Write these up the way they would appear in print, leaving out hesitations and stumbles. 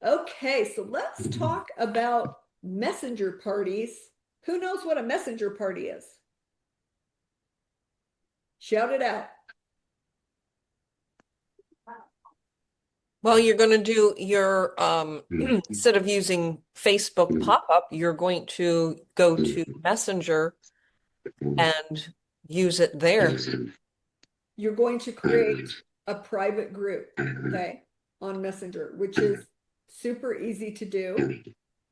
Okay, so let's talk about messenger parties. Who knows what a messenger party is? Shout it out. Well, you're going to do your instead of using Facebook pop-up, you're going to go to Messenger and use it there. You're going to create a private group, okay, on Messenger, which is super easy to do.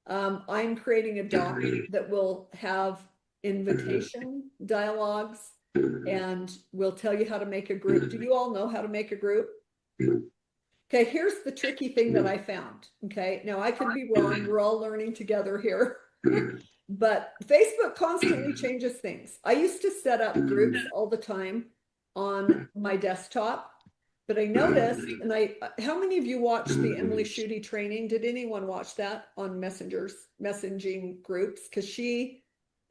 I'm creating a doc that will have invitation dialogues and will tell you how to make a group. Do you all know how to make a group? Okay, here's the tricky thing that I found. Okay, now I could be wrong. We're all learning together here. But Facebook constantly changes things. I used to set up groups all the time on my desktop, but I noticed, and how many of you watched the Emily Schutte training? Did anyone watch that on messaging groups? Because she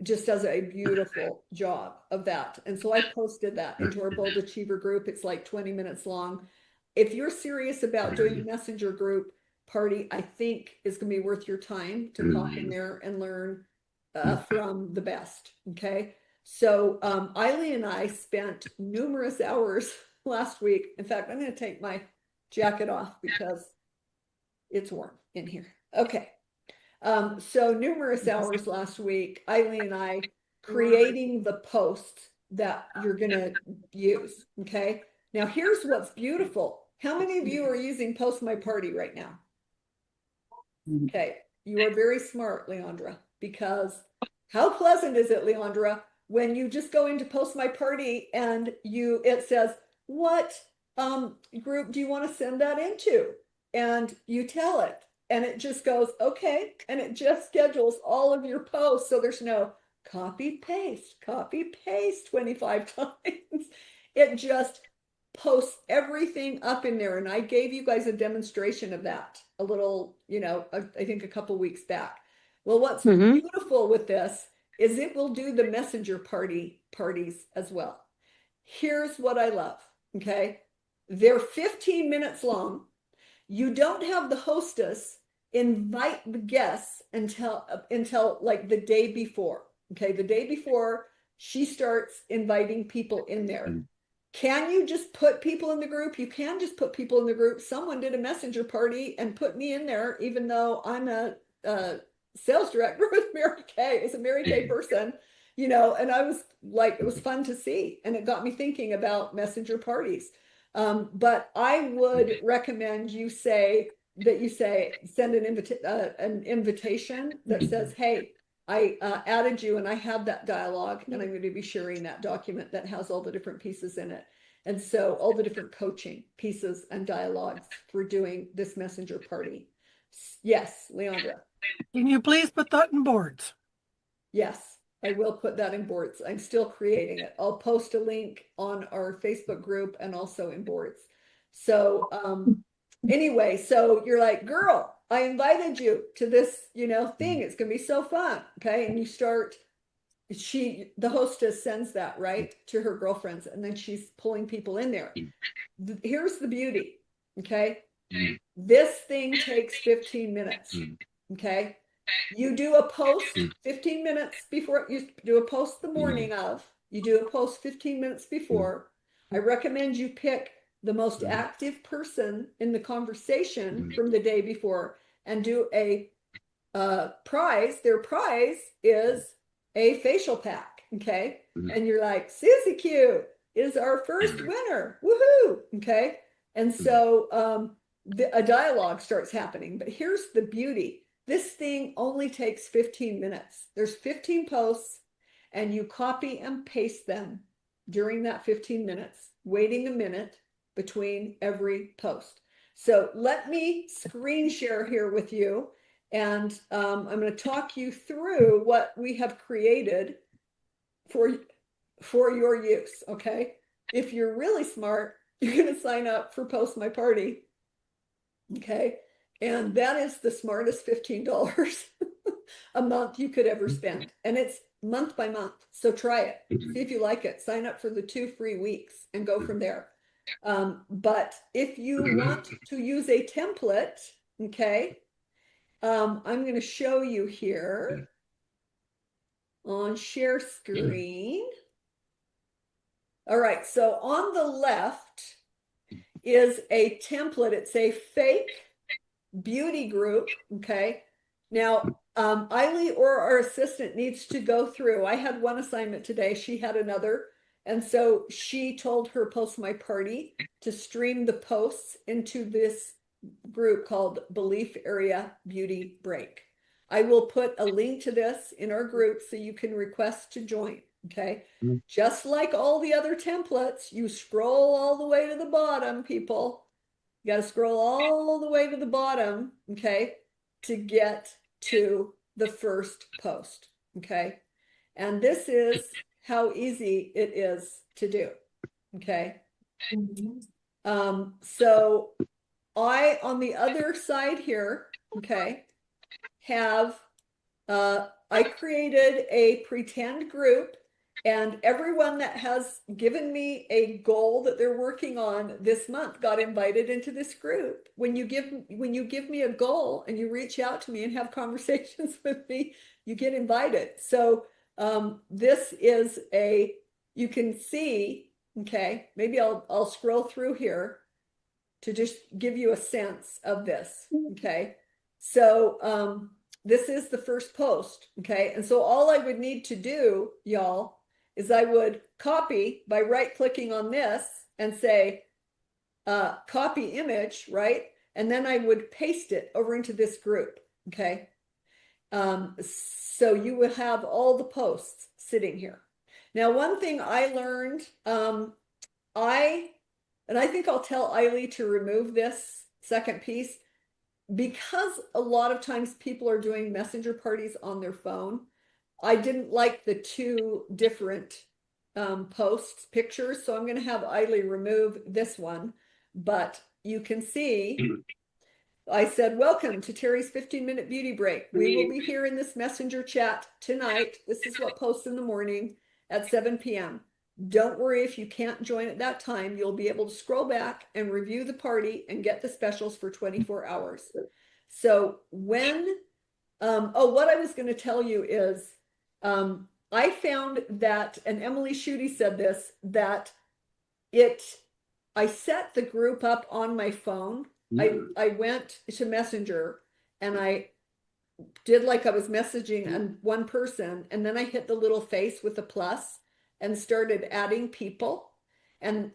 just does a beautiful job of that. And so I posted that into our Bold Achiever group. It's like 20 minutes long. If you're serious about doing a messenger group party, I think is going to be worth your time to pop in there and learn from the best. Okay. So Eileen and I spent numerous hours last week. In fact, I'm going to take my jacket off because it's warm in here. Okay. So numerous hours last week, Eileen and I creating the posts that you're going to use. Okay. Now, here's what's beautiful. How many of you are using Post My Party right now? Okay. You are very smart, Leandra, because how pleasant is it, Leandra, when you just go into Post My Party and it says, what group do you want to send that into? And you tell it, and it just goes, okay, and it just schedules all of your posts. So there's no copy paste 25 times. It just posts everything up in there. And I gave you guys a demonstration of that a little, I think a couple weeks back. Well, what's beautiful with this is it will do the messenger parties as well. Here's what I love. Okay. They're 15 minutes long. You don't have the hostess invite the guests until like the day before. Okay. The day before she starts inviting people in there. Can you just put people in the group? You can just put people in the group. Someone did a messenger party and put me in there, even though I'm a sales director with Mary Kay. It's a Mary Kay person, and I was like, it was fun to see. And it got me thinking about messenger parties. But I would recommend send an invitation that says, hey, I added you and I have that dialogue and I'm going to be sharing that document that has all the different pieces in it. And so all the different coaching pieces and dialogues for doing this messenger party. Yes, Leandra. Can you please put that in boards? Yes, I will put that in boards. I'm still creating it. I'll post a link on our Facebook group and also in boards. So anyway, so you're like, girl, I invited you to this, thing. It's going to be so fun. Okay. And you start, the hostess sends that right to her girlfriends, and then she's pulling people in there. Here's the beauty. Okay. This thing takes 15 minutes. Okay. You do a post 15 minutes before, you do a post the morning of, you do a post 15 minutes before. I recommend you pick the most active person in the conversation from the day before and do a prize. Their prize is a facial pack. Okay. And you're like, Susie Q is our first winner. Woohoo. Okay. And so a dialogue starts happening. But here's the beauty. This thing only takes 15 minutes. There's 15 posts, and you copy and paste them during that 15 minutes, waiting a minute between every post. So let me screen share here with you, and I'm going to talk you through what we have created for your use. Okay. If you're really smart, you're going to sign up for Post My Party. Okay. And that is the smartest $15 a month you could ever spend. And it's month by month. So try it. See if you like it. Sign up for the 2 free weeks and go from there. But if you want to use a template, okay, I'm going to show you here on share screen. All right, so on the left is a template. It's a fake beauty group, okay? Now, Eiley or our assistant needs to go through. I had one assignment today, she had another. And so she told her Post My Party to stream the posts into this group called Belief Area Beauty Break. I will put a link to this in our group so you can request to join, okay? Just like all the other templates, you scroll all the way to the bottom, people. You got to scroll all the way to the bottom, okay, to get to the first post, okay? And this is how easy it is to do, okay? So I, on the other side here, okay, have, I created a pretend group, and everyone that has given me a goal that they're working on this month got invited into this group. When you give me a goal and you reach out to me and have conversations with me, you get invited. So this is you can see, okay, maybe I'll scroll through here to just give you a sense of this, okay? So this is the first post, okay? And so all I would need to do, y'all, is I would copy by right-clicking on this and say, copy image, right? And then I would paste it over into this group, okay? So you would have all the posts sitting here. Now, one thing I learned, and I think I'll tell Eiley to remove this second piece, because a lot of times people are doing messenger parties on their phone. I didn't like the two different posts pictures, so I'm going to have Eiley remove this one. But you can see I said, welcome to Terry's 15-minute beauty break. We will be here in this messenger chat tonight. This is what posts in the morning at 7 p.m. Don't worry if you can't join at that time. You'll be able to scroll back and review the party and get the specials for 24 hours. So when, what I was going to tell you is, I found that, and Emily Schutte said this, that I set the group up on my phone. I went to Messenger and I did like I was messaging one person, and then I hit the little face with the plus and started adding people. And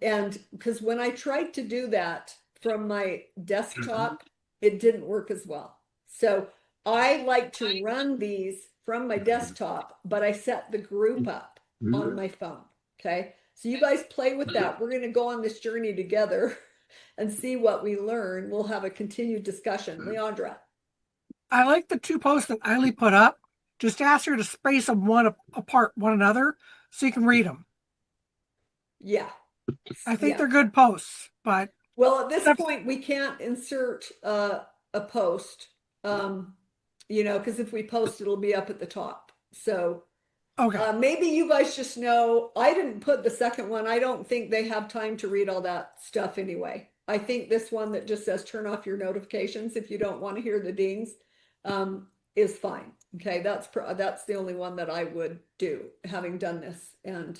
because when I tried to do that from my desktop, it didn't work as well. So I like to run these from my desktop, but I set the group up on my phone. Okay. So you guys play with that. We're going to go on this journey together and see what we learn. We'll have a continued discussion. Leandra. I like the two posts that Eiley put up. Just ask her to space them apart one another so you can read them. Yeah. I think Yeah. they're good posts, but well, at this point, we can't insert a post, because if we post, it'll be up at the top. So okay. maybe you guys just know, I didn't put the second one. I don't think they have time to read all that stuff anyway. I think this one that just says turn off your notifications if you don't want to hear the dings is fine. Okay, that's the only one that I would do, having done this. And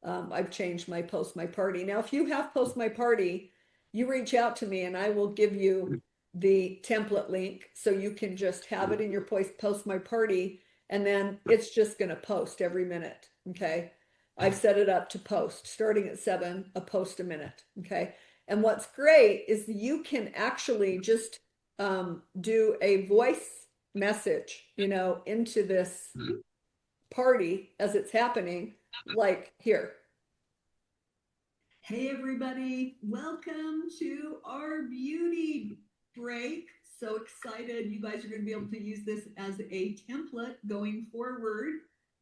I've changed my Post My Party. Now, if you have Post My Party, you reach out to me and I will give you the template link so you can just have it in your Post My Party, and then it's just going to post every minute. Okay. I've set it up to post starting at 7, a post a minute. Okay. And what's great is you can actually just do a voice message, into this party as it's happening, like here. Hey everybody, welcome to our beauty break. So excited. You guys are going to be able to use this as a template going forward.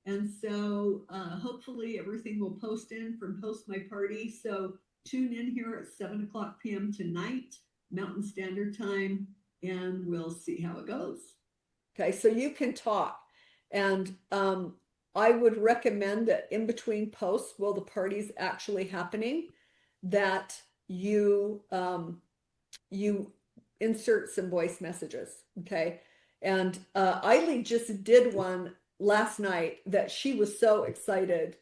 And so hopefully everything will post in from Post My Party. So tune in here at 7:00 p.m. tonight, Mountain Standard Time, and we'll see how it goes. Okay, so you can talk. And I would recommend that in between posts, while the party's actually happening, that you insert some voice messages. Okay. And Eileen just did one last night that she was so excited.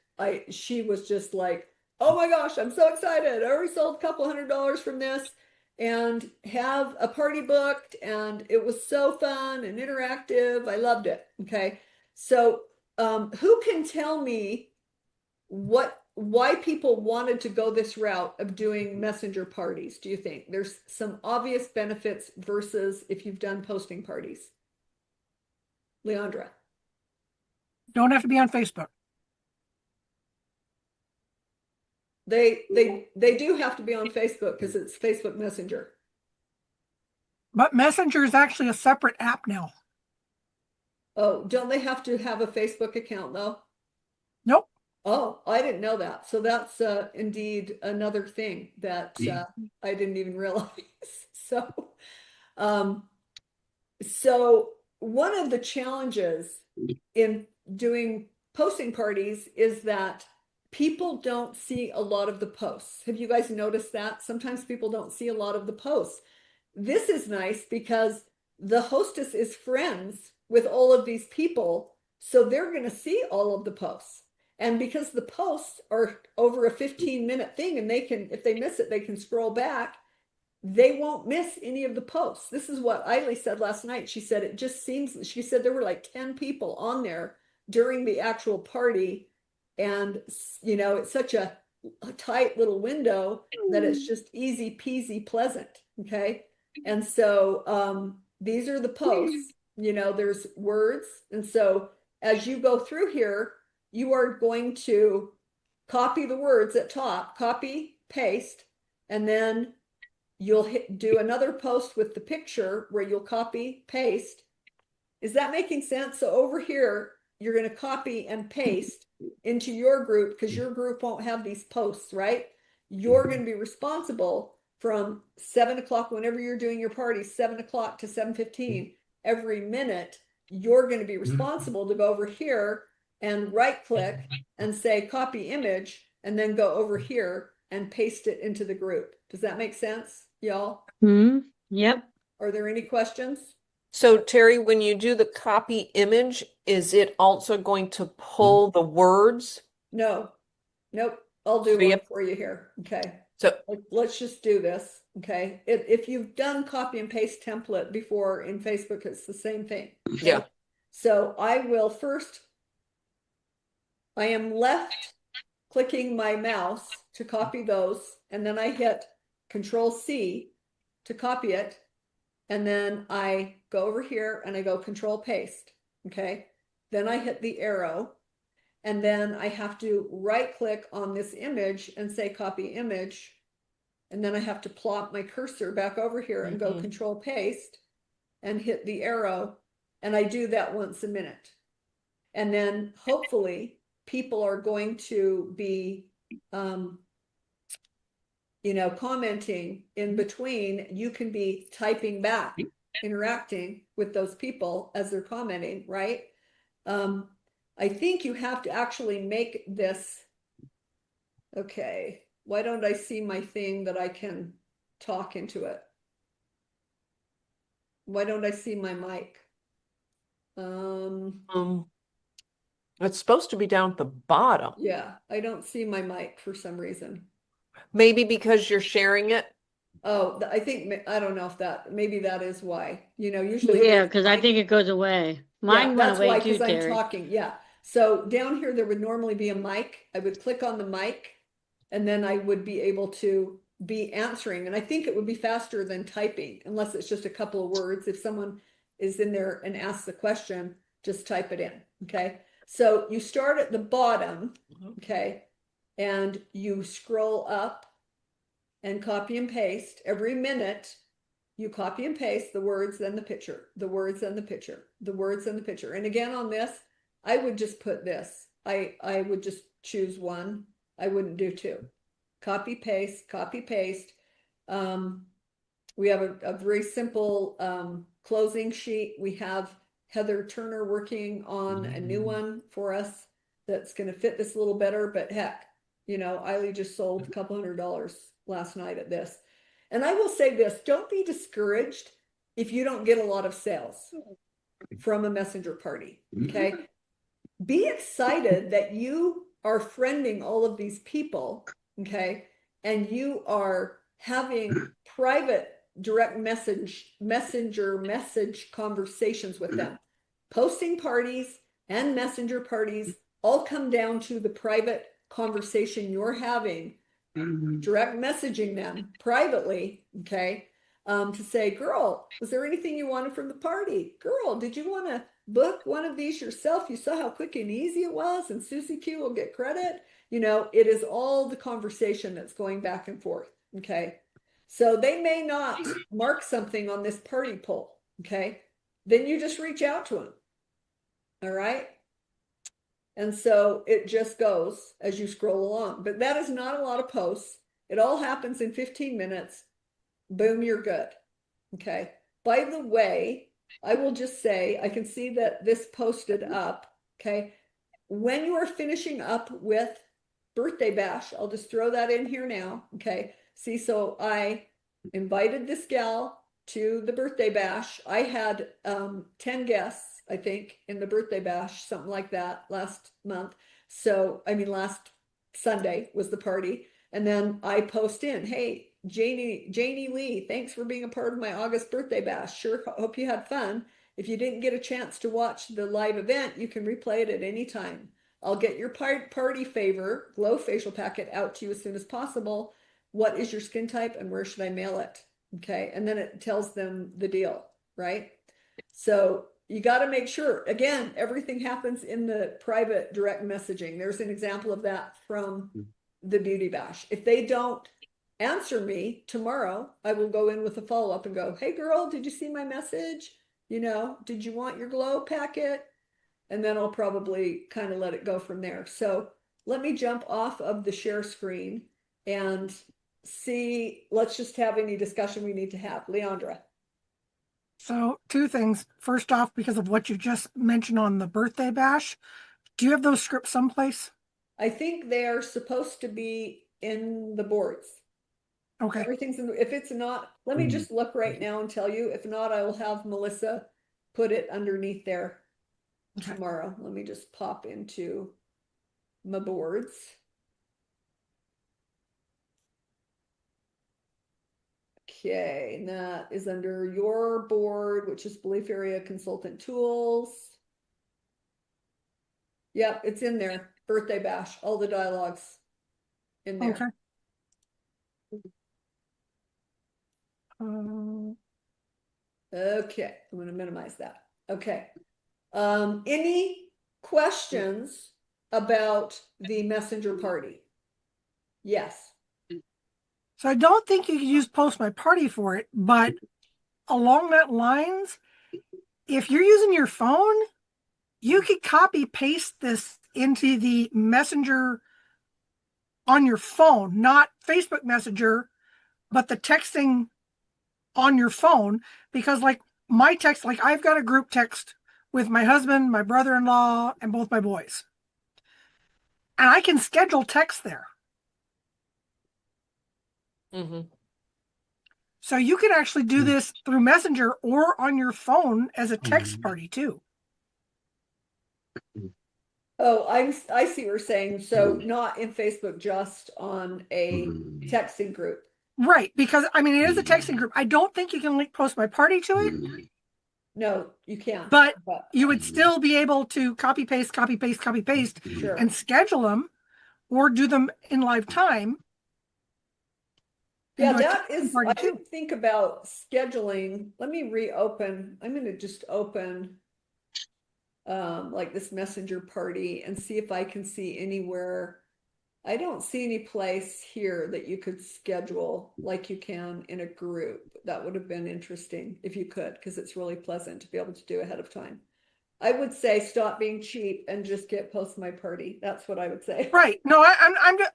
She was just like, oh my gosh, I'm so excited. I already sold a couple $100 from this and have a party booked, and it was so fun and interactive. I loved it. Okay. So who can tell me why people wanted to go this route of doing messenger parties? Do you think there's some obvious benefits versus if you've done posting parties? Leandra. Don't have to be on Facebook. They do have to be on Facebook because it's Facebook Messenger. But Messenger is actually a separate app now. Oh, don't they have to have a Facebook account though? Nope. Oh, I didn't know that. So that's indeed another thing that I didn't even realize. So, um, so one of the challenges in doing posting parties is that people don't see a lot of the posts. Have you guys noticed that? Sometimes people don't see a lot of the posts. This is nice because the hostess is friends with all of these people, so they're going to see all of the posts. And because the posts are over a 15-minute thing and they can, if they miss it, they can scroll back, they won't miss any of the posts. This is what Eiley said last night. She said it just seems, she said there were like 10 people on there during the actual party. And, you know, it's such a tight little window that it's just easy peasy pleasant. Okay. And so these are the posts, you know, there's words. And so as you go through here, you are going to copy the words at top, copy, paste, and then you'll do another post with the picture where you'll copy, paste. Is that making sense? So over here, you're going to copy and paste into your group because your group won't have these posts, right? You're going to be responsible from 7 o'clock, whenever you're doing your party, 7 o'clock to 7:15, every minute, you're going to be responsible to go over here and right click and say copy image, and then go over here and paste it into the group. Does that make sense, y'all? Yep. Are there any questions? So Terry, when you do the copy image, is it also going to pull the words? No, nope. I'll do So you one have- for you here. Okay. So Let's just do this. Okay. If you've done copy and paste template before in Facebook, it's the same thing. Okay? yeah. So I will first, I am left clicking my mouse to copy those, and then I hit Control C to copy it. And then I go over here and I go Control Paste. Okay. Then I hit the arrow, and then I have to right click on this image and say copy image. And then I have to plop my cursor back over here and go Control Paste and hit the arrow. And I do that once a minute. And then hopefully people are going to be, you know, commenting in between. You can be typing back, interacting with those people as they're commenting, right? I think you have to actually make this. Okay, why don't I see my thing that I can talk into it? Why don't I see my mic? It's supposed to be down at the bottom. Yeah, I don't see my mic for some reason. Maybe because you're sharing it. Oh, I think, I don't know if that, maybe that is why, you know, usually. Yeah, because I think it goes away. Mine went that's away why, too, because I'm Terry. talking. Yeah. So down here, there would normally be a mic. I would click on the mic, and then I would be able to be answering. And I think it would be faster than typing, unless it's just a couple of words. If someone is in there and asks the question, just type it in. Okay. So you start at the bottom. Okay. And you scroll up and copy and paste every minute. You copy and paste the words, then the picture, the words, then the picture, the words, and the picture. And again, on this, I would just put this. I would just choose one. I wouldn't do two. Copy, paste, copy, paste. We have a very simple closing sheet. We have Heather Turner working on a new one for us that's going to fit this a little better. But heck, you know, Eiley just sold a couple $100 last night at this. And I will say this, don't be discouraged if you don't get a lot of sales. from a messenger party. Okay. Be excited that you are friending all of these people. Okay. And you are having private direct messenger message conversations with them. Posting parties and messenger parties all come down to the private conversation you're having, direct messaging them privately, okay? To say, girl, was there anything you wanted from the party? Girl, did you want to book one of these yourself? You saw how quick and easy it was, and Susie Q will get credit. It is all the conversation that's going back and forth, okay? So they may not mark something on this party poll, okay? Then you just reach out to them, all right? And so it just goes as you scroll along. But that is not a lot of posts. It all happens in 15 minutes. Boom, you're good. Okay. By the way, I will just say, I can see that this posted up. Okay. When you are finishing up with Birthday Bash, I'll just throw that in here now. Okay. See, so I invited this gal to the Birthday Bash. I had 10 guests, I think, in the Birthday Bash, something like that last month. So, I mean, last Sunday was the party. And then I post in, hey, Janie Lee, thanks for being a part of my August Birthday Bash. Sure, hope you had fun. If you didn't get a chance to watch the live event, you can replay it at any time. I'll get your party favor, glow facial packet out to you as soon as possible. What is your skin type and where should I mail it? Okay. And then it tells them the deal, right? So you got to make sure, again, everything happens in the private direct messaging. There's an example of that from the Beauty Bash. If they don't answer me tomorrow, I will go in with a follow-up and go, hey girl, did you see my message? Did you want your glow packet? And then I'll probably kind of let it go from there. So let me jump off of the share screen and see, let's just have any discussion we need to have. Leandra. So two things. First off, because of what you just mentioned on the Birthday Bash, do you have those scripts someplace? I think they're supposed to be in the boards. Okay. Everything's if it's not, let me just look right now and tell you. If not, I will have Melissa put it underneath there tomorrow. Let me just pop into my boards. Okay, and that is under your board, which is Belief Area Consultant Tools. Yep, it's in there. Birthday Bash, all the dialogues in there. Okay. Okay, I'm going to minimize that. Okay. Any questions about the messenger party? Yes. So I don't think you could use Post My Party for it, but along that lines, if you're using your phone, you could copy paste this into the messenger on your phone, not Facebook Messenger, but the texting on your phone, because like my text, like I've got a group text with my husband, my brother-in-law, and both my boys. And I can schedule text there. Mm-hmm. So you could actually do this through Messenger or on your phone as a text party too. Oh, I see what you're saying. So not in Facebook, just on a texting group. Right, because I mean it is a texting group. I don't think you can link Post My Party to it. No, you can't. But you would still be able to copy paste, Sure. and schedule them or do them in live time. Yeah, that is, I didn't think about scheduling. Let me reopen. I'm going to just open like this messenger party and see if I can see anywhere. I don't see any place here that you could schedule like you can in a group. That would have been interesting if you could, because it's really pleasant to be able to do ahead of time. I would say stop being cheap and just get Post My Party. That's what I would say. Right. No,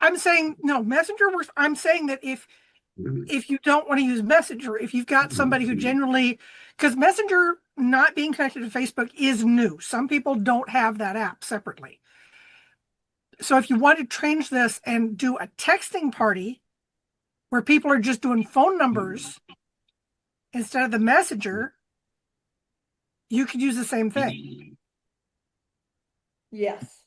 I'm saying no, Messenger works. I'm saying that if you don't want to use Messenger, if you've got somebody who genuinely, because Messenger not being connected to Facebook is new. Some people don't have that app separately. So if you want to change this and do a texting party where people are just doing phone numbers instead of the Messenger, you could use the same thing. Yes.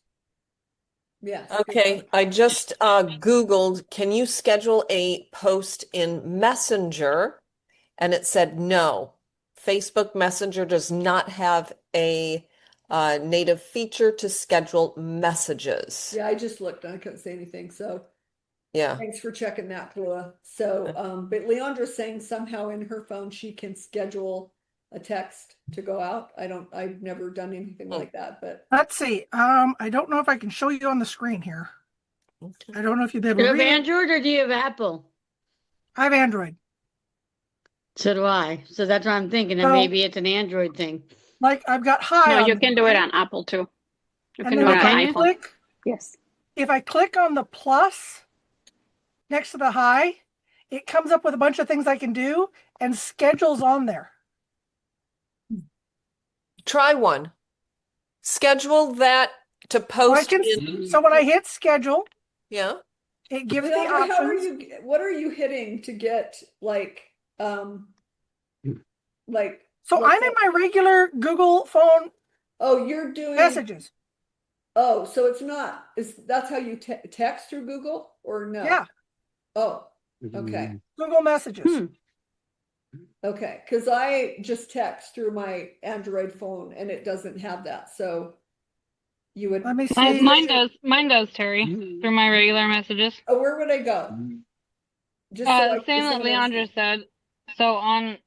Yes. Okay, I just Googled, can you schedule a post in Messenger? And it said no. Facebook Messenger does not have a native feature to schedule messages. Yeah, I just looked and I couldn't say anything. So Yeah. thanks for checking that, Paula. So, but Leandra's saying somehow in her phone she can schedule a text to go out. I've never done anything like that, but Let's see. I don't know if I can show you on the screen here. Okay. I don't know if you'll be able Do to you have read it. Android or do you have Apple? I have Android. So do I. So that's what I'm thinking, and So- maybe it's an Android thing. Like I've got hi No, on you there, can do it right? on Apple too. You And can then do it if on I you? iPhone. click, Yes. if I click on the plus next to the hi, it comes up with a bunch of things I can do and schedules on there. Try one. Schedule that to So I post can, in, so when I hit schedule, yeah. it gives the Leandra, how are options. what are you hitting to get like So let's I'm in say- my regular Google phone oh, you're doing messages. oh, so it's not that's how you text through Google or no? Yeah, Oh, okay. Google messages. Hmm. Okay, because I just text through my Android phone and it doesn't have that. So you would Let me Mine, see. mine does, Terry, through my regular messages. oh, where would I go? Just so I Same that someone else Leandra knows. said. So on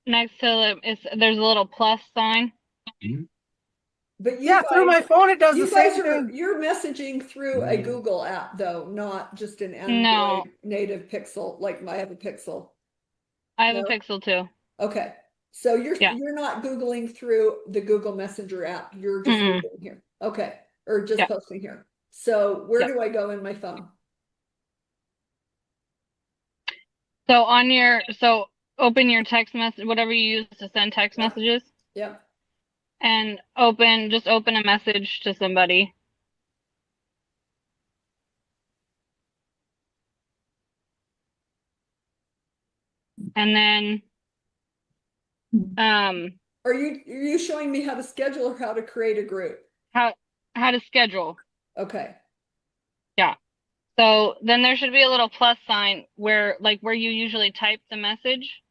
next to there's a little plus sign. But you Yeah, through guys, my phone, it does the you guys same thing. you're messaging through a Google app though, not just an No, Android native Pixel. Like I have a Pixel. I have No? a Pixel too. Okay. So Yeah. you're not Googling through the Google Messenger app. You're just Mm-mm. Googling here. Okay. Or just Yeah. posting here. So where Yeah. do I go in my phone? So open your text message, whatever you use to send text Yeah. messages, Yeah. and just open a message to somebody. And then Are you showing me how to schedule or how to create a group? how to schedule. Okay. Yeah. So then there should be a little plus sign where you usually type the message.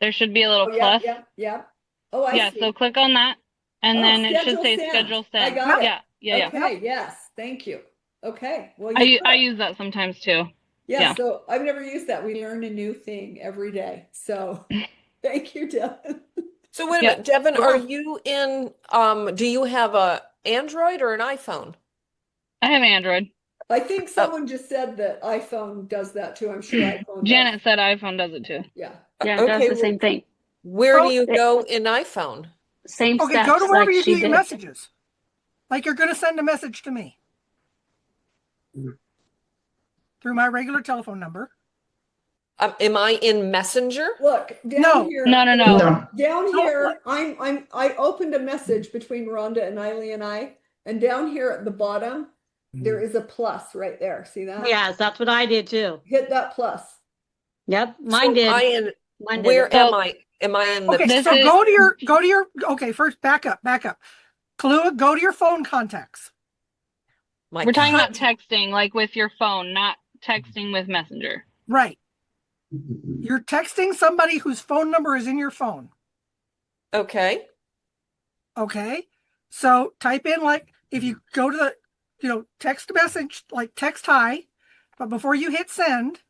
There should be a little Oh yeah, plus. yeah, yeah. Oh, I Yeah, see. so click on that and Oh, then it should schedule say send. schedule I send. got it. Yeah, yeah. Okay, yes. Thank you. Okay. Well, I you're good. use that sometimes too. Yeah, Yeah. so I've never used that. We learn a new thing every day. So thank you, Devin. So wait a Yeah. minute, Devin, Yeah. are you in, do you have a Android or an iPhone? I have Android. I think someone just said that iPhone does that too. I'm sure iPhone does. Janet said iPhone does it too. Yeah. Yeah, it does Okay, the same thing. where do Oh, you go in iPhone? Same Okay, go to steps wherever like you do she your did. messages. Like you're going to send a message to me through my regular telephone number. Am I in Messenger? Look, down No. here. No. Down No, here, I opened a message between Rhonda and Eileen and I, and down here at the bottom, there is a plus right there. See that? Yes, that's what I did too. Hit that plus. Yep, So mine did. Mine did where it. am I? Am I in the Okay, This so is- go to your okay, first back up. Kahlua, go to your phone contacts. my We're talking con- about texting like with your phone, not texting with Messenger. Right. You're texting somebody whose phone number is in your phone. Okay. Okay. So type in if you go to the text message, like text hi, but before you hit send,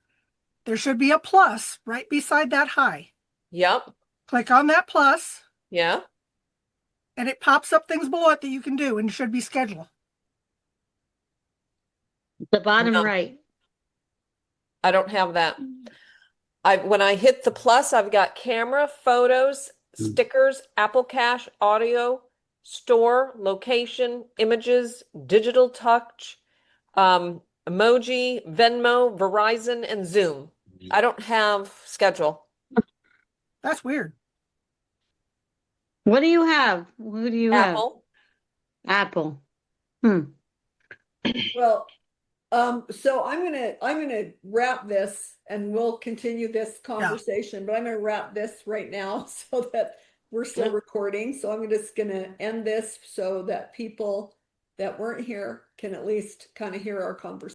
there should be a plus right beside that hi. Yep. Click on that plus, Yeah. and it pops up things below it that you can do, and it should be schedule. The bottom No. right. I don't have that. When I hit the plus, I've got camera, photos, stickers, Apple Cash, audio, store, location, images, digital touch, emoji, Venmo, Verizon, and Zoom. I don't have schedule. That's weird. What do you have? Who do you Apple. have? Apple. Hmm. Well, so I'm gonna wrap this and we'll continue this conversation, but I'm gonna wrap this right now so that we're still Yeah. recording, so I'm just gonna end this so that people that weren't here can at least kind of hear our conversation.